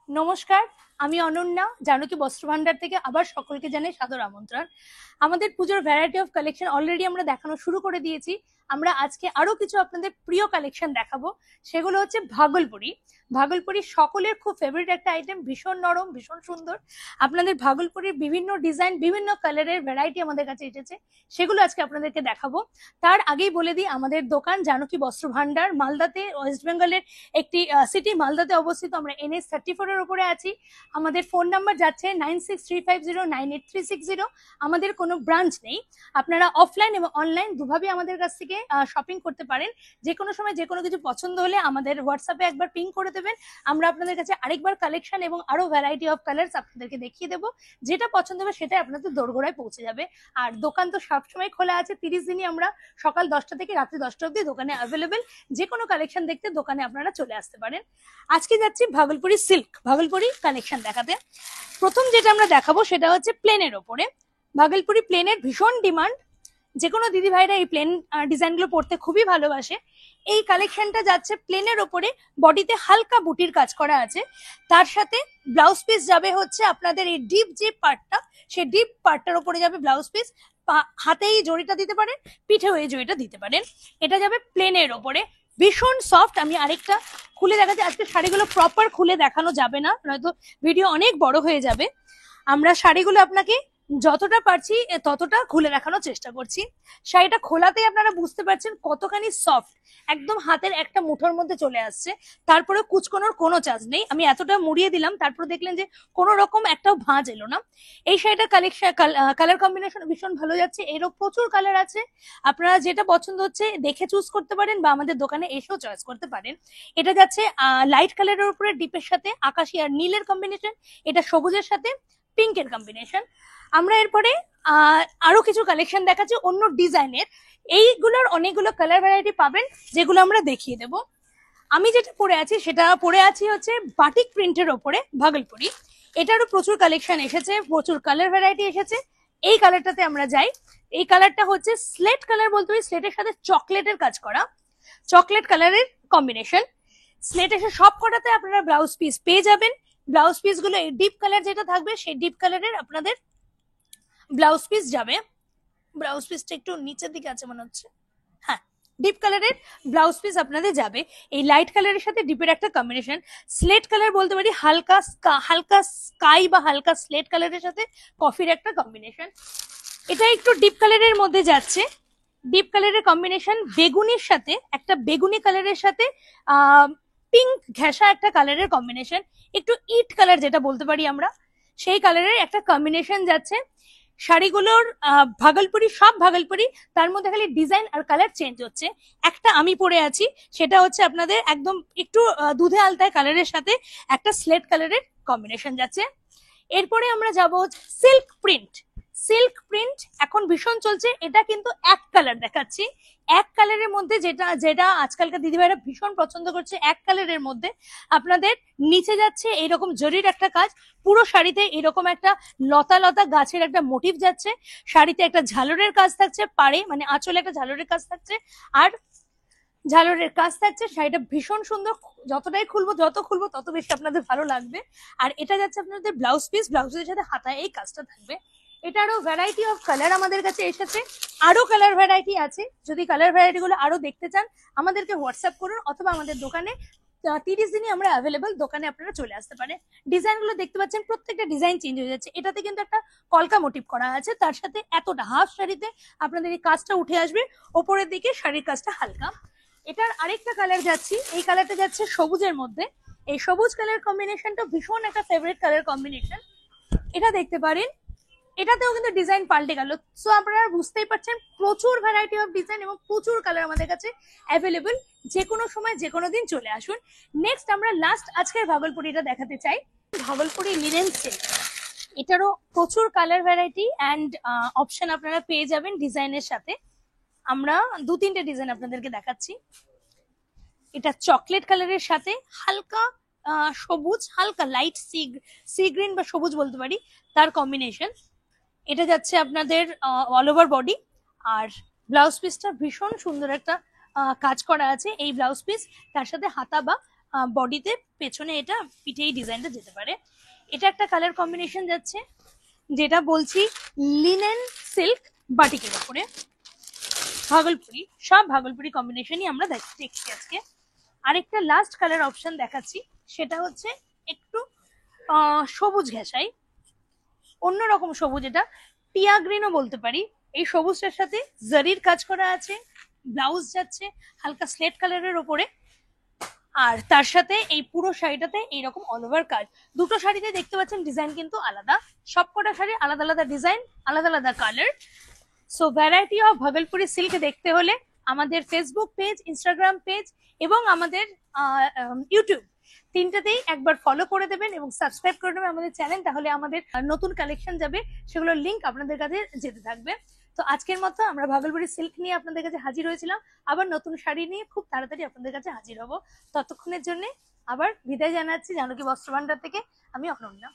নমস্কার, আমি অনন্যা জানকী বস্ত্র ভান্ডার থেকে আবার সকলকে জানাই সাদর আমন্ত্রণ। আমাদের পুজোর ভ্যারাইটি অফ কালেকশন অলরেডি আমরা দেখানো শুরু করে দিয়েছি। আমরা আজকে আরো কিছু আপনাদের প্রিয় কালেকশন দেখাবো, সেগুলো হচ্ছে ভাগলপুরি। ভাগলপুরি সকলের খুব ফেভারিট একটা আইটেম, ভীষণ নরম, ভীষণ সুন্দর। আপনাদের ভাগলপুরির বিভিন্ন ডিজাইন, বিভিন্ন কালারের ভ্যারাইটি আমাদের কাছে এসেছে, সেগুলো আজকে আপনাদেরকে দেখাবো। তার আগেই বলে দিই, আমাদের দোকান জানকী বস্ত্র ভান্ডার, মালদাতে, ওয়েস্ট বেঙ্গলের একটি সিটি মালদাতে অবস্থিত। আমরা NH34 এর উপরে আছি। আমাদের ফোন নাম্বার যাচ্ছে 9635098360। আমাদের কোনো ব্রাঞ্চ নেই, আপনারা অফলাইন এবং অনলাইন দুভাবে আমাদের কাছ থেকে শপিং করতে পারেন। যে কোনো সময় যে কোনো কিছু পছন্দ হলে আমাদের হোয়াটসঅ্যাপে একবার পিং করে দেবেন, আমরা আপনাদের কাছে আরেকবার কালেকশন এবং আরো ভ্যারাইটি অফ কালার্স আপনাদেরকে দেখিয়ে দেবো। যেটা পছন্দ হবে সেটাই আপনাদের দোরগোড়ায় পৌঁছে যাবে। আর দোকান তো সবসময় খোলা আছে, 30 দিনই আমরা সকাল 10টা থেকে রাত্রি 10টা অবধি দোকানে অ্যাভেলেবেল। যে কোনো কালেকশন দেখতে দোকানে আপনারা চলে আসতে পারেন। আজকে যাচ্ছি ভাগলপুরি সিল্ক, ভাগলপুরি কালেকশন দেখাতে। প্রথম যেটা আমরা দেখাবো সেটা হচ্ছে প্লেনের ওপরে। ভাগলপুরি প্লেনের ভীষণ ডিমান্ড, যে কোনো দিদি ভাইরা এই প্লেন ডিজাইনগুলো পড়তে খুবই ভালোবাসে। এই কালেকশনটা যাচ্ছে প্লেনের ওপরে, বডিতে হালকা বুটির কাজ করা আছে। তার সাথে ব্লাউজ পিস যাবে হচ্ছে আপনাদের এই ডিপ যে পার্টটা, সেই ডিপ পার্টটার ওপরে যাবে ব্লাউজ পিস। হাতে এই জড়িটা দিতে পারেন, পিঠেও এই জড়িটা দিতে পারেন। এটা যাবে প্লেনের ওপরে, ভীষণ সফট। আমি আরেকটা খুলে দেখাচ্ছি। আজকে শাড়িগুলো প্রপার খুলে দেখানো যাবে না, নয়তো ভিডিও অনেক বড় হয়ে যাবে। আমরা শাড়িগুলো আপনাকে যতটা পারছি ততটা খুলে দেখানোর চেষ্টা করছি। শাড়িটা খোলাতেই আপনারা বুঝতে পারছেন কতখানি সফট, একদম হাতের একটা মুঠোর মধ্যে চলে আসছে। তারপরে কুচকোনোর কোনো চার্জ নেই। আমি এতটা মুড়িয়ে দিলাম, তারপরে দেখলেন যে কোনো রকম একটাও ভাঁজ এলো না। এই শাড়িটার কালেকশন, কালার কম্বিনেশন ভীষণ ভালো যাচ্ছে। এরও প্রচুর কালার আছে, আপনারা যেটা পছন্দ হচ্ছে দেখে চুজ করতে পারেন বা আমাদের দোকানে এসেও চয়েস করতে পারেন। এটা যাচ্ছে লাইট কালারের উপরে ডিপের সাথে আকাশি আর নীলের কম্বিনেশন, এটা সবুজের সাথে পিঙ্কের কম্বিনেশন। আমরা এরপরে আরো কিছু কালেকশন দেখাচ্ছি অন্য ডিজাইনের। এইগুলোর অনেকগুলো কালার ভ্যারাইটি পাবেন, যেগুলো আমরা দেখিয়ে দেব। আমি যেটা পরে আছি সেটা পরে আছি হচ্ছে বাটিক প্রিন্টের ওপরে ভাগলপুরি। এটারও প্রচুর কালেকশন এসেছে, প্রচুর কালার ভ্যারাইটি এসেছে। এই কালারটাতে আমরা যাই। এই কালারটা হচ্ছে স্লেট কালার, বলতে পারি স্লেটের সাথে চকলেটের কাজ করা, চকলেট কালারের কম্বিনেশন। স্লেট এসে সব কটাতে আপনারা ব্লাউজ পিস পেয়ে যাবেন। ব্লাউজ পিস গুলো এই ডিপ কালার যেটা থাকবে সেই ডিপ কালারের আপনাদের ব্লাউজ পিস যাবে। ব্লাউজ পিসটা একটু নিচের দিকে আছে মনে হচ্ছে, হ্যাঁ, ডিপ কালারের ব্লাউজ পিস আপনাদের যাবে। এই লাইট কালারের সাথে ডিপের একটা কম্বিনেশন, স্লেট কালার বলতে পারি হালকা হালকা স্কাই বা হালকা স্লেট কালারের সাথে কফির একটা কম্বিনেশন। এটা একটু ডিপ কালারের মধ্যে যাচ্ছে। ডিপ কালারের কম্বিনেশন বেগুনির সাথে একটা বেগুনি কালারের সাথে পিঙ্ক ঘেঁষা একটা কালারের কম্বিনেশন, একটু ইট কালার যেটা বলতে পারি আমরা, সেই কালারের একটা কম্বিনেশন যাচ্ছে। শাড়িগুলোর ভাগলপুরি, সব ভাগলপুরি, তার মধ্যে খালি ডিজাইন আর কালার চেঞ্জ হচ্ছে। একটা আমি পরে আছি, সেটা হচ্ছে আপনাদের একদম একটু দুধে আলতায় কালারের সাথে একটা স্লেট কালারের কম্বিনেশন যাচ্ছে। এরপরে আমরা যাব সিল্ক প্রিন্ট। সিল্ক প্রিন্ট এখন ভীষণ চলছে, এটা কিন্তু এক কালার দেখাচ্ছি। এক কালারের মধ্যে যেটা যেটা আজকালকার দিদিভাইরা ভীষণ পছন্দ করছে, এক কালারের মধ্যে আপনাদের নিচে যাচ্ছে এরকম জরির একটা কাজ, পুরো শাড়িতে এরকম একটা লতা লতা গাছের একটা মোটিভ যাচ্ছে। শাড়িতে একটা ঝালরের কাজ থাকছে, পাড়ে মানে আঁচলে একটা ঝালরের কাজ থাকছে, আর ঝালরের কাজ থাকছে। শাড়িটা ভীষণ সুন্দর, যতটাই খুলবো যত খুলবো তত বেশি আপনাদের ভালো লাগবে। আর এটা যাচ্ছে আপনাদের ব্লাউজ পিস, ব্লাউজের সাথে হাতায় এই কাজটা থাকবে। এটারও ভ্যারাইটি অফ কালার আমাদের কাছে এসেছে, আরো কালার ভ্যারাইটি আছে। যদি কালার ভ্যারাইটি গুলো আরো দেখতে চান আমাদেরকে হোয়াটসঅ্যাপ করুন, অথবা আমাদের দোকানে 30 দিনই আমরা অ্যাভেলেবল, দোকানে আপনারা চলে আসতে পারেন। ডিজাইন গুলো দেখতে পাচ্ছেন, প্রত্যেকটা ডিজাইন চেঞ্জ হয়ে যাচ্ছে। এটাতে কিন্তু একটা কলকা মোটিভ করা আছে, তার সাথে এতটা হাফ শাড়িতে আপনাদের এই কাজটা উঠে আসবে, ওপরের দিকে শাড়ির কাজটা হালকা। এটার আরেকটা কালার যাচ্ছি, এই কালারটা যাচ্ছে সবুজের মধ্যে। এই সবুজ কালার কম্বিনেশনটা ভীষণ একটা ফেভারিট কালার কম্বিনেশন, এটা দেখতে পারেন। এটাতেও কিন্তু ডিজাইন পাল্টে গেল। সো আপনারা বুঝতেই পারছেন প্রচুর ভ্যারাইটি অফ ডিজাইন এবং প্রচুর কালার আমাদের কাছে অ্যাভেলেবল। যে কোনো সময় যে কোনো দিন চলে আসুন। নেক্সট আমরা লাস্ট আজকের ভাগলপুরিটা দেখাতে চাই, ভাগলপুরি লিনেন সিল্ক। এটারও প্রচুর কালার ভ্যারাইটি অ্যান্ড অপশন আপনারা পেয়ে যাবেন ডিজাইনের সাথে। আমরা 2-3টে ডিজাইন আপনাদেরকে দেখাচ্ছি। এটা চকলেট কালারের সাথে হালকা সবুজ, হালকা লাইট সি গ্রিন বা সবুজ বলতে পারি, তার কম্বিনেশন। এটা যাচ্ছে আপনাদের অল ওভার বডি, আর ব্লাউজ পিসটা ভীষণ সুন্দর একটা কাজ করা আছে এই ব্লাউজ পিস, তার সাথে হাতা বা বডিতে, পেছনে এটা পিঠে এই ডিজাইনটা যেতে পারে। এটা একটা কালার কম্বিনেশন যাচ্ছে, যেটা বলছি লিনেন সিল্ক বাটিকের উপরে ভাগলপুরি, সব ভাগলপুরি কম্বিনেশনই আমরা দেখছি আজকে। আরেকটা লাস্ট কালার অপশন দেখাচ্ছি, সেটা হচ্ছে একটু সবুজ ঘেঁষাই, অন্যরকম সবুজ, এটা টিয়া গ্রিনও বলতে পারি। এই সবুজটার সাথে জারির কাজ করা আছে, ব্লাউজ যাচ্ছে হালকা স্লেট কালারের ওপরে, আর তার সাথে এই পুরো শাড়িটাতে এইরকম অল ওভার কাজ। দুটো শাড়িতে দেখতে পাচ্ছেন ডিজাইন কিন্তু আলাদা, সবকটা শাড়ি আলাদা আলাদা ডিজাইন, আলাদা আলাদা colour. So variety of Bhagalpuri silk দেখতে হলে আমাদের ফেসবুক পেজ, ইনস্টাগ্রাম পেজ এবং আমাদের ইউটিউব, তিনটাতেই একবার ফলো করে দেবেন এবং সাবস্ক্রাইব করে নেবেন আমাদের চ্যানেল, তাহলে আমাদের নতুন কালেকশন যাবে সেগুলোর লিঙ্ক আপনাদের কাছে যেতে থাকবে। তো আজকের মতো আমরা ভাগলপুরি সিল্ক নিয়ে আপনাদের কাছে হাজির হয়েছিলাম, আবার নতুন শাড়ি নিয়ে খুব তাড়াতাড়ি আপনাদের কাছে হাজির হব। ততক্ষণের জন্য আবার বিদায় জানাচ্ছি জানকী বস্ত্র ভান্ডার থেকে, আমি অনন্যা।